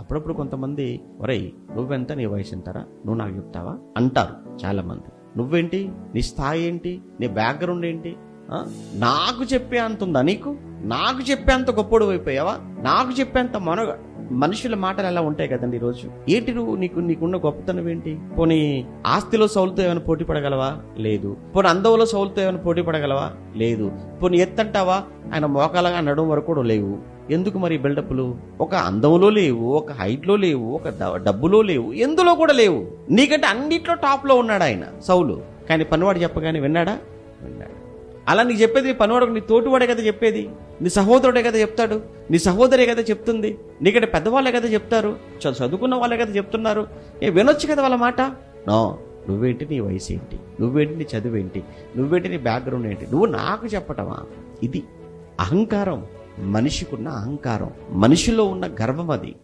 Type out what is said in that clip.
అప్పుడప్పుడు కొంతమంది, ఒరేయ్ నువ్వెంత, నీ వయసు ఎంతరా, నువ్వు నాకు చెప్తావా అంటారు చాలా మంది. నువ్వేంటి, నీ స్థాయి ఏంటి, నీ బ్యాక్గ్రౌండ్ ఏంటి, నాకు చెప్పే అంత ఉందా నీకు? నాకు చెప్పేంత గొప్పడు అయిపోయావా? నాకు చెప్పేంత మనుషుల మాటలు ఎలా ఉంటాయి కదండి ఈరోజు. ఏంటి నువ్వు, నీకున్న గొప్పతనం ఏంటి? పోనీ ఆస్తిలో సౌలుతో ఏమైనా పోటీ పడగలవా? లేదు. పోనీ అందవులో సౌలుతో ఏమైనా పోటీ పడగలవా? లేదు. పోనీ ఎత్తంటావా? ఆయన మోకాలుగా నడుము వరకు కూడా లేవు. ఎందుకు మరి బిల్డప్లు? ఒక అందంలో లేవు, ఒక హైట్లో లేవు, ఒక డబ్బులో లేవు, ఎందులో కూడా లేవు. నీకంటే అన్నిట్లో టాప్లో ఉన్నాడు ఆయన సౌలు. కానీ పనివాడు చెప్పగానే విన్నాడా? విన్నాడు. అలా నీకు చెప్పేది పనివాడు నీ తోటివాడే కదా చెప్పేది, నీ సహోదరుడే కదా చెప్తాడు, నీ సహోదరే కదా చెప్తుంది, నీకంటే పెద్దవాళ్ళే కదా చెప్తారు, చదువుకున్న వాళ్ళే కదా చెప్తున్నారు. వినొచ్చు కదా వాళ్ళ మాట. నో, నువ్వేంటి, నీ వయసు ఏంటి, నువ్వేంటి, నీ చదువు ఏంటి, నువ్వేంటి, నీ బ్యాక్గ్రౌండ్ ఏంటి, నువ్వు నాకు చెప్పటమా? ఇది అహంకారం. మనిషికున్న అహంకారం, మనిషిలో ఉన్న గర్వం అది.